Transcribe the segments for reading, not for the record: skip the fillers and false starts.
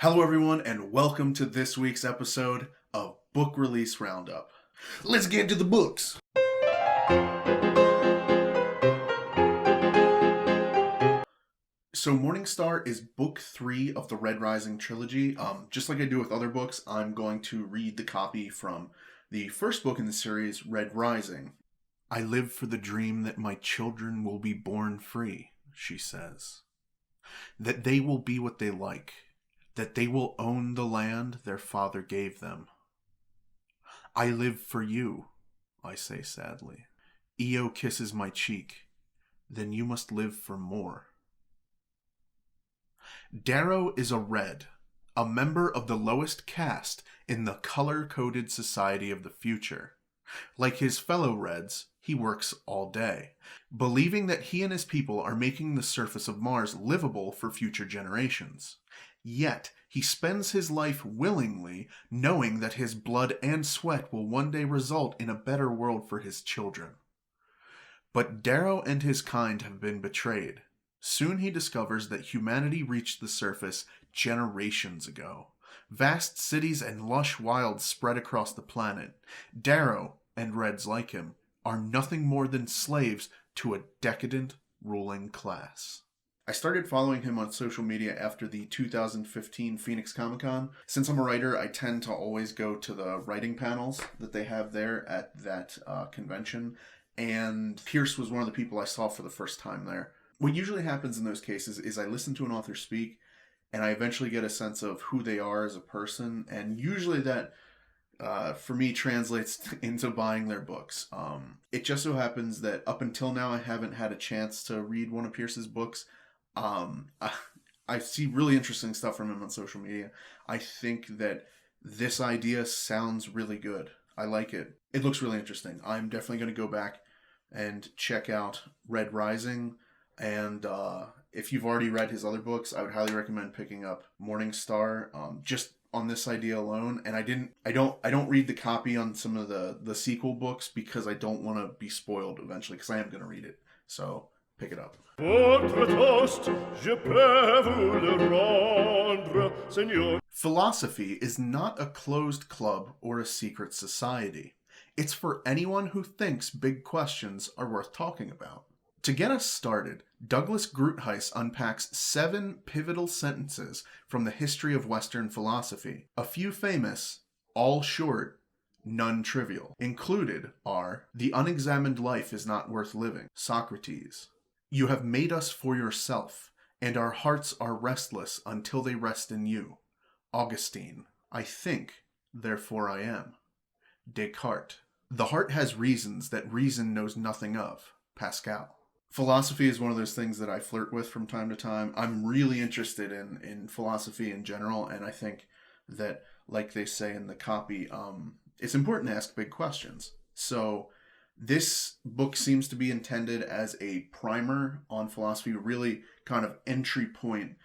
Hello everyone and welcome to this week's episode of Book Release Roundup. Let's get into the books! So Morningstar is book 3 of the Red Rising trilogy. Just like I do with other books, I'm going to read the copy from the first book in the series, Red Rising. I live for the dream that my children will be born free, she says. That they will be what they like. That they will own the land their father gave them. I live for you, I say sadly. Io kisses my cheek. Then you must live for more. Darrow is a red, a member of the lowest caste in the color-coded society of the future. Like his fellow Reds, he works all day, believing that he and his people are making the surface of Mars livable for future generations. Yet, he spends his life willingly, knowing that his blood and sweat will one day result in a better world for his children. But Darrow and his kind have been betrayed. Soon he discovers that humanity reached the surface generations ago. Vast cities and lush wilds spread across the planet. Darrow, and Reds like him, are nothing more than slaves to a decadent ruling class. I started following him on social media after the 2015 Phoenix Comic-Con. Since I'm a writer, I tend to always go to the writing panels that they have there at that convention, and Pierce was one of the people I saw for the first time there. What usually happens in those cases is I listen to an author speak, and I eventually get a sense of who they are as a person, and usually that, for me, translates into buying their books. It just so happens that up until now I haven't had a chance to read one of Pierce's books. I see really interesting stuff from him on social media. I think that this idea sounds really good. I like it. It looks really interesting. I'm definitely going to go back and check out Red Rising. And if you've already read his other books, I would highly recommend picking up Morningstar. Just on this idea alone. And I don't read the copy on some of the sequel books because I don't want to be spoiled eventually, because I am going to read it. So pick it up. Philosophy is not a closed club or a secret society. It's for anyone who thinks big questions are worth talking about. To get us started, Douglas GROOTHUIS unpacks 7 pivotal sentences from the history of Western philosophy. A few famous, all short, none trivial. Included are, "The unexamined life is not worth living," Socrates. "You have made us for yourself, and our hearts are restless until they rest in you," Augustine. "I think, therefore I am," Descartes. "The heart has reasons that reason knows nothing of," Pascal. Philosophy is one of those things that I flirt with from time to time. I'm really interested in philosophy in general, and I think that, like they say in the copy, it's important to ask big questions. So this book seems to be intended as a primer on philosophy, really kind of entry point,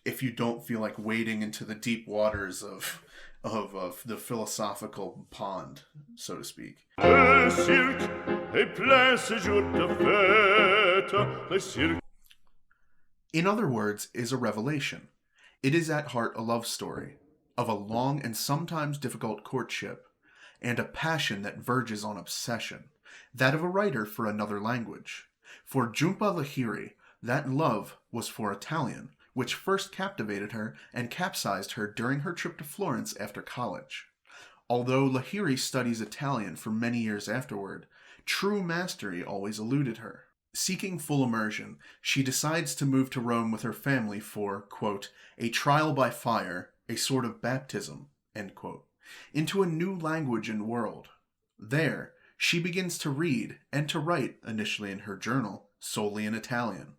if you don't feel like wading into the deep waters of the philosophical pond, so to speak. In other words, is a revelation. It is at heart a love story of a long and sometimes difficult courtship, and a passion that verges on obsession, that of a writer for another language. For JHUMPA LAHIRI, that love was for Italian, which first captivated her and capsized her during her trip to Florence after college. Although Lahiri studies Italian for many years afterward, true mastery always eluded her. Seeking full immersion, she decides to move to Rome with her family for, quote, "a trial by fire, a sort of baptism," end quote, into a new language and world. There, she begins to read and to write, initially in her journal, solely in Italian.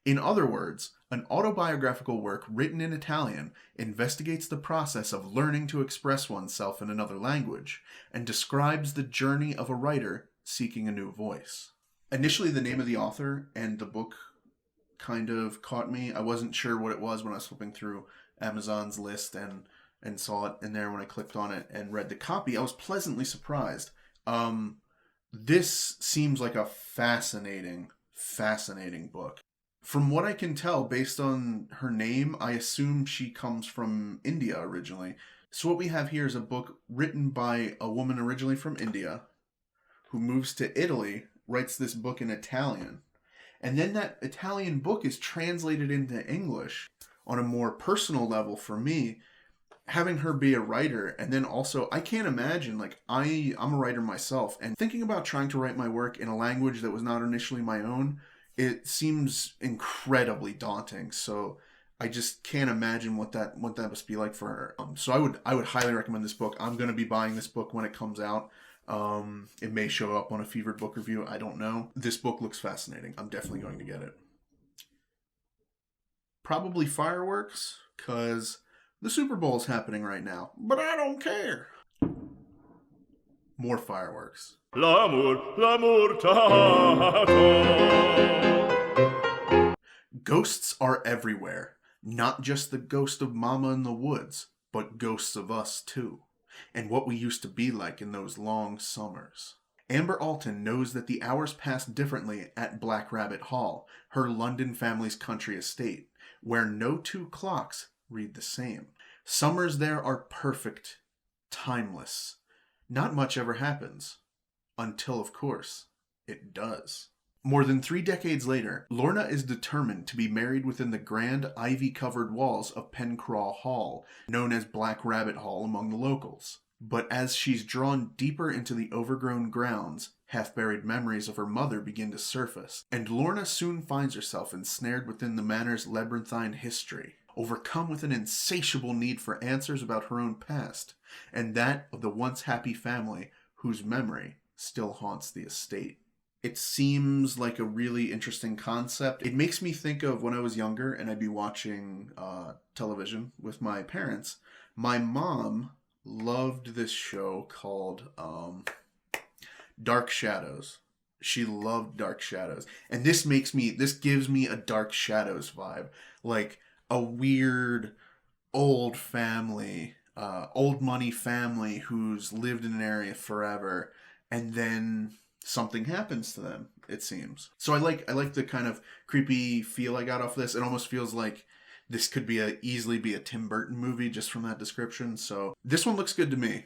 In other words, an autobiographical work written in Italian investigates the process of learning to express oneself in another language, and describes the journey of a writer seeking a new voice. Initially, the name of the author and the book kind of caught me. I wasn't sure what it was when I was flipping through Amazon's list and saw it in there when I clicked on it and read the copy. I was pleasantly surprised. This seems like a fascinating book. From what I can tell, based on her name, I assume she comes from India originally. So what we have here is a book written by a woman originally from India who moves to Italy, writes this book in Italian. And then that Italian book is translated into English on a more personal level for me. Having her be a writer, and then also, I can't imagine, like, I'm a writer myself, and thinking about trying to write my work in a language that was not initially my own, it seems incredibly daunting. So I just can't imagine what that must be like for her. So I would highly recommend this book. I'm going to be buying this book when it comes out. It may show up on a Fevered Book Review. I don't know. This book looks fascinating. I'm definitely going to get it. Probably fireworks, because the Super Bowl is happening right now. But I don't care. More fireworks. L'amour Ghosts are everywhere. Not just the ghost of Mama in the woods, but ghosts of us too. And what we used to be like in those long summers. Amber Alton knows that the hours pass differently at Black Rabbit Hall, her London family's country estate, where no two clocks read the same. Summers there are perfect, timeless. Not much ever happens. Until, of course, it does. More than 3 decades later, Lorna is determined to be married within the grand ivy-covered walls of Pencraw Hall, known as Black Rabbit Hall among the locals. But as she's drawn deeper into the overgrown grounds, half-buried memories of her mother begin to surface, and Lorna soon finds herself ensnared within the manor's labyrinthine history, overcome with an insatiable need for answers about her own past, and that of the once happy family whose memory still haunts the estate. It seems like a really interesting concept. It makes me think of when I was younger and I'd be watching television with my parents. My mom loved this show called Dark Shadows. She loved Dark Shadows. And this gives me a Dark Shadows vibe. Like a weird old family, old money family who's lived in an area forever, and then something happens to them, it seems. So I like the kind of creepy feel I got off this. It almost feels like this could be easily be a Tim Burton movie just from that description. So this one looks good to me.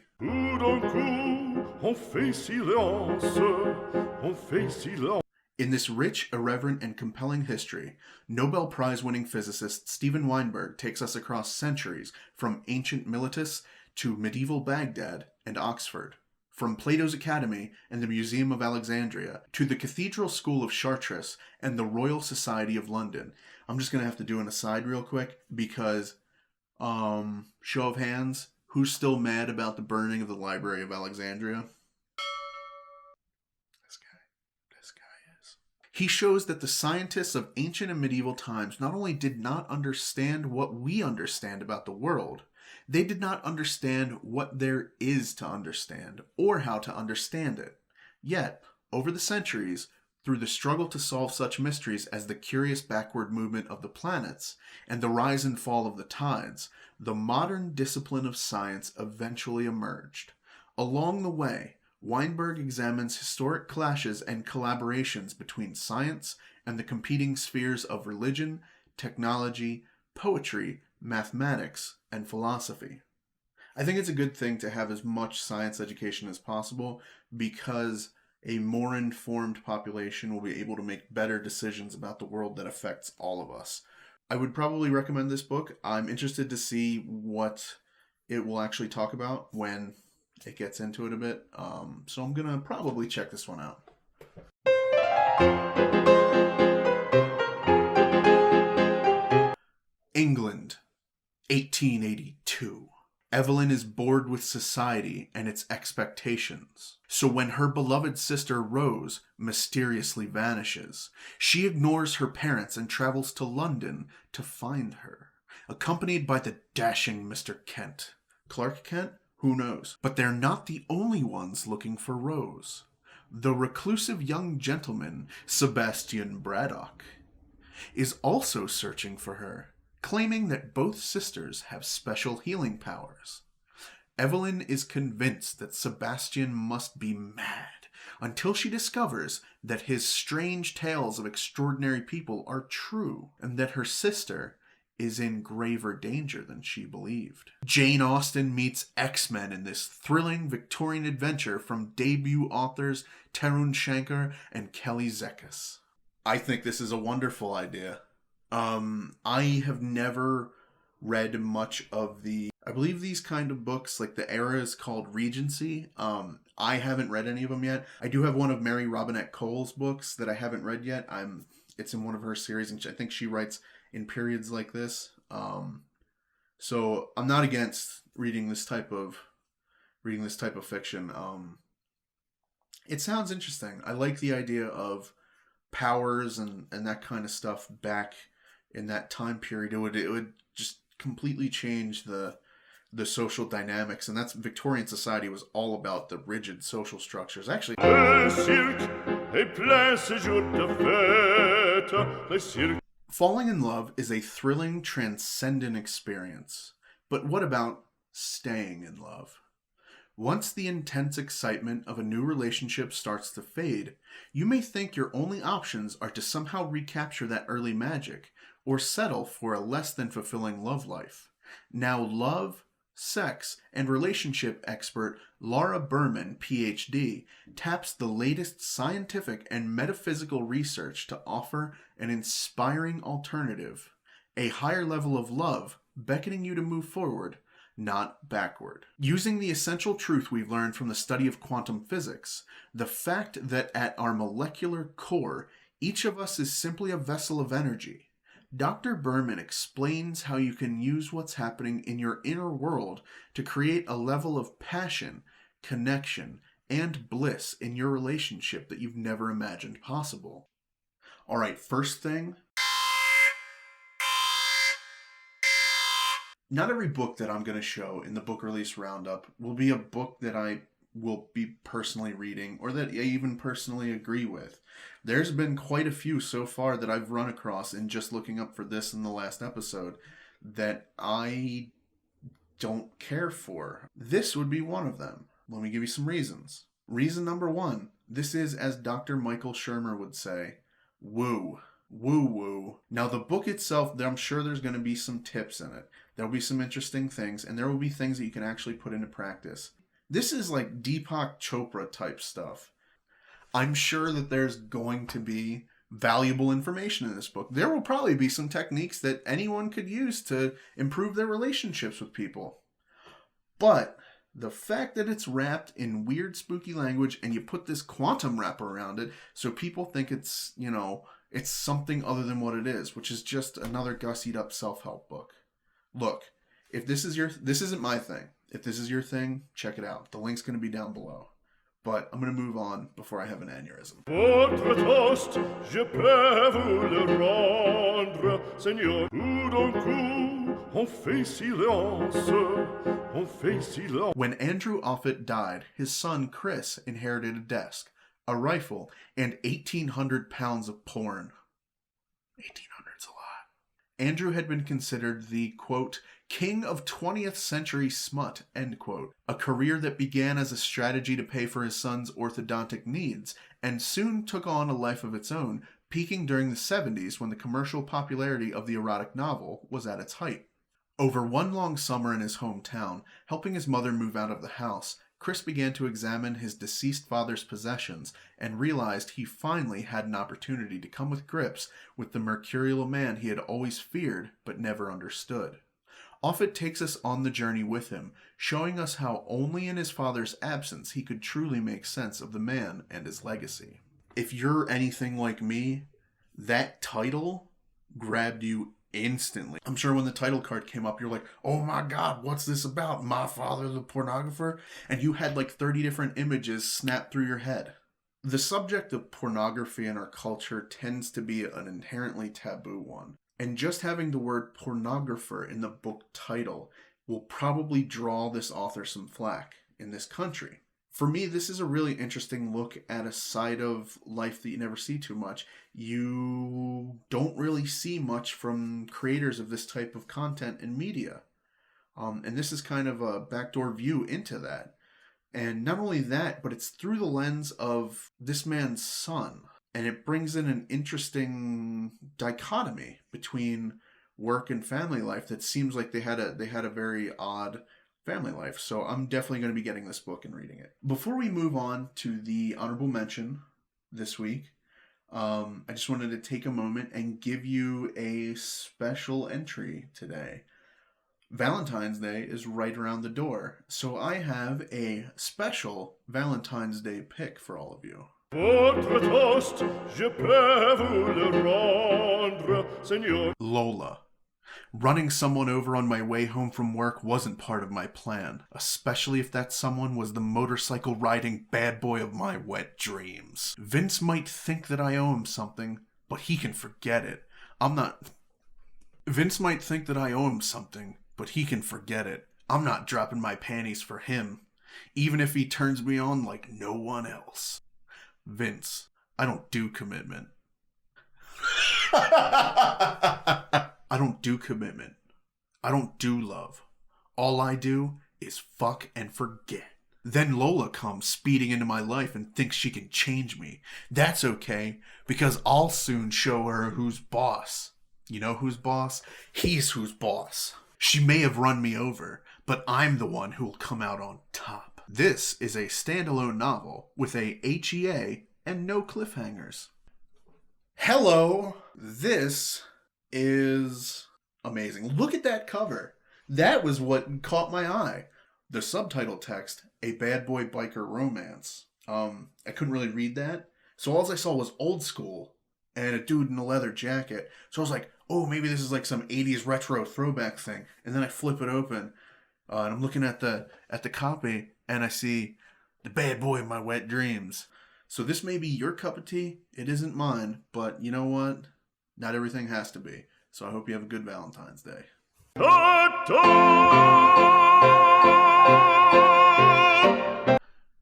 In this rich, irreverent, and compelling history, Nobel Prize-winning physicist Steven Weinberg takes us across centuries from ancient Miletus to medieval Baghdad and Oxford. From Plato's Academy and the Museum of Alexandria to the Cathedral School of Chartres and the Royal Society of London. I'm just going to have to do an aside real quick because, show of hands, who's still mad about the burning of the Library of Alexandria? This guy is. He shows that the scientists of ancient and medieval times not only did not understand what we understand about the world, they did not understand what there is to understand or how to understand it. Yet, over the centuries, through the struggle to solve such mysteries as the curious backward movement of the planets and the rise and fall of the tides, the modern discipline of science eventually emerged. Along the way, Weinberg examines historic clashes and collaborations between science and the competing spheres of religion, technology, poetry, mathematics, and philosophy. I think it's a good thing to have as much science education as possible because a more informed population will be able to make better decisions about the world that affects all of us. I would probably recommend this book. I'm interested to see what it will actually talk about when it gets into it a bit. So I'm going to probably check this one out. England, 1882. Evelyn is bored with society and its expectations. So when her beloved sister Rose mysteriously vanishes, she ignores her parents and travels to London to find her, accompanied by the dashing Mr. Kent. Clark Kent? Who knows? But they're not the only ones looking for Rose. The reclusive young gentleman, Sebastian Braddock, is also searching for her, claiming that both sisters have special healing powers. Evelyn is convinced that Sebastian must be mad, until she discovers that his strange tales of extraordinary people are true, and that her sister is in graver danger than she believed. Jane Austen meets X-Men in this thrilling Victorian adventure from debut authors TARUN SHANKER and Kelly ZEKAS. I think this is a wonderful idea. I have never read much of I believe these kind of books, like the era is called Regency. I haven't read any of them yet. I do have one of Mary Robinette Cole's books that I haven't read yet. It's in one of her series, and I think she writes in periods like this. So I'm not against reading this type of fiction. It sounds interesting. I like the idea of powers and that kind of stuff back in that time period. It would just completely change the social dynamics, and that's Victorian society was all about the rigid social structures. Actually, falling in love is a thrilling, transcendent experience. But what about staying in love? Once the intense excitement of a new relationship starts to fade, you may think your only options are to somehow recapture that early magic, or settle for a less than fulfilling love life. Now, love, sex, and relationship expert Laura Berman, PH.D., taps the latest scientific and metaphysical research to offer an inspiring alternative, a higher level of love beckoning you to move forward, not backward. Using the essential truth we've learned from the study of quantum physics, the fact that at our molecular core, each of us is simply a vessel of energy, Dr. Berman explains how you can use what's happening in your inner world to create a level of passion, connection, and bliss in your relationship that you've never imagined possible. All right, first thing. Not every book that I'm going to show in the book release roundup will be a book that I will be personally reading or that I even personally agree with. There's been quite a few so far that I've run across in just looking up for this in the last episode that I don't care for. This would be one of them. Let me give you some reasons. Reason number one, this is, as Dr. Michael Shermer would say, woo. Woo-woo. Now, the book itself, I'm sure there's going to be some tips in it. There'll be some interesting things, and there will be things that you can actually put into practice. This is like Deepak Chopra type stuff. I'm sure that there's going to be valuable information in this book. There will probably be some techniques that anyone could use to improve their relationships with people. But the fact that it's wrapped in weird, spooky language and you put this quantum wrapper around it so people think it's, it's something other than what it is, which is just another gussied up self-help book. Look, if this isn't my thing. If this is your thing, check it out. The link's going to be down below. But I'm going to move on before I have an aneurysm. Votre toast, je peux vous le rendre, Seigneur. Tout d'un coup, on fait silence, on fait silence. When Andrew Offutt died, his son Chris inherited a desk, a rifle, and 1,800 pounds of porn. 1,800's a lot. Andrew had been considered the, quote, king of 20th century smut, end quote, a career that began as a strategy to pay for his son's orthodontic needs and soon took on a life of its own, peaking during the 70s when the commercial popularity of the erotic novel was at its height. Over one long summer in his hometown, helping his mother move out of the house, Chris began to examine his deceased father's possessions and realized he finally had an opportunity to come with grips with the mercurial man he had always feared but never understood. Offutt takes us on the journey with him, showing us how only in his father's absence he could truly make sense of the man and his legacy. If you're anything like me, that title grabbed you instantly. I'm sure when the title card came up, you're like, oh my God, what's this about? My Father the Pornographer? And you had like 30 different images snap through your head. The subject of pornography in our culture tends to be an inherently taboo one. And just having the word pornographer in the book title will probably draw this author some flack in this country. For me, this is a really interesting look at a side of life that you never see too much. You don't really see much from creators of this type of content in media. And this is kind of a backdoor view into that. And not only that, but it's through the lens of this man's son. And it brings in an interesting dichotomy between work and family life that seems like they had a very odd family life. So I'm definitely going to be getting this book and reading it. Before we move on to the honorable mention this week, I just wanted to take a moment and give you a special entry today. Valentine's Day is right around the door, so I have a special Valentine's Day pick for all of you. Lola. Running someone over on my way home from work wasn't part of my plan, especially if that someone was the motorcycle-riding bad boy of my wet dreams. Vince might think that I owe him something, but he can forget it. Vince might think that I owe him something, but he can forget it. I'm not dropping my panties for him, even if he turns me on like no one else. Vince, I don't do commitment. I don't do commitment. I don't do love. All I do is fuck and forget. Then Lola comes speeding into my life and thinks she can change me. That's okay, because I'll soon show her who's boss. You know who's boss? He's who's boss. She may have run me over, but I'm the one who will come out on top. This is a standalone novel with a HEA and no cliffhangers. Hello! This is amazing. Look at that cover. That was what caught my eye. The subtitle text, A Bad Boy Biker Romance. I couldn't really read that. So all I saw was old school and a dude in a leather jacket. So I was like, oh, maybe this is like some 80s retro throwback thing. And then I flip it open and I'm looking at the copy and I see the bad boy of my wet dreams. So this may be your cup of tea. It isn't mine, but you know what? Not everything has to be. So I hope you have a good Valentine's Day.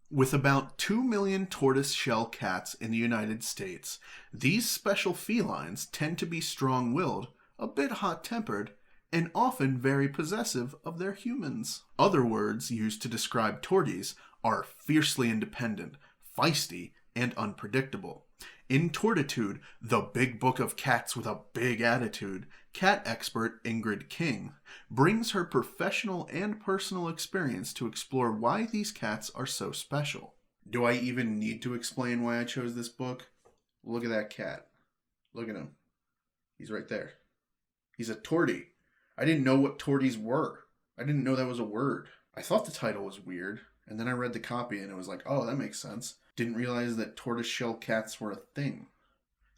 With about 2 million tortoiseshell cats in the United States, these special felines tend to be strong-willed, a bit hot-tempered, and often very possessive of their humans. Other words used to describe torties are fiercely independent, feisty, and unpredictable. In Tortitude, the big book of cats with a big attitude, cat expert Ingrid King brings her professional and personal experience to explore why these cats are so special. Do I even need to explain why I chose this book? Look at that cat. Look at him. He's right there. He's a tortie. I didn't know what torties were. I didn't know that was a word. I thought the title was weird, and then I read the copy and it was like, oh, that makes sense. Didn't realize that tortoiseshell cats were a thing.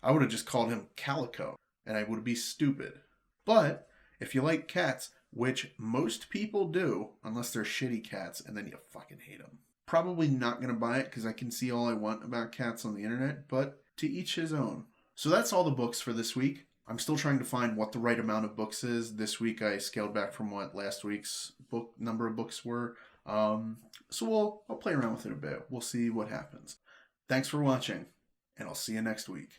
I would have just called him Calico, and I would be stupid. But if you like cats, which most people do, unless they're shitty cats, and then you fucking hate them, probably not going to buy it because I can see all I want about cats on the internet, but to each his own. So that's all the books for this week. I'm still trying to find what the right amount of books is. This week I scaled back from what last week's number of books were. So I'll play around with it a bit. We'll see what happens. Thanks for watching, and I'll see you next week.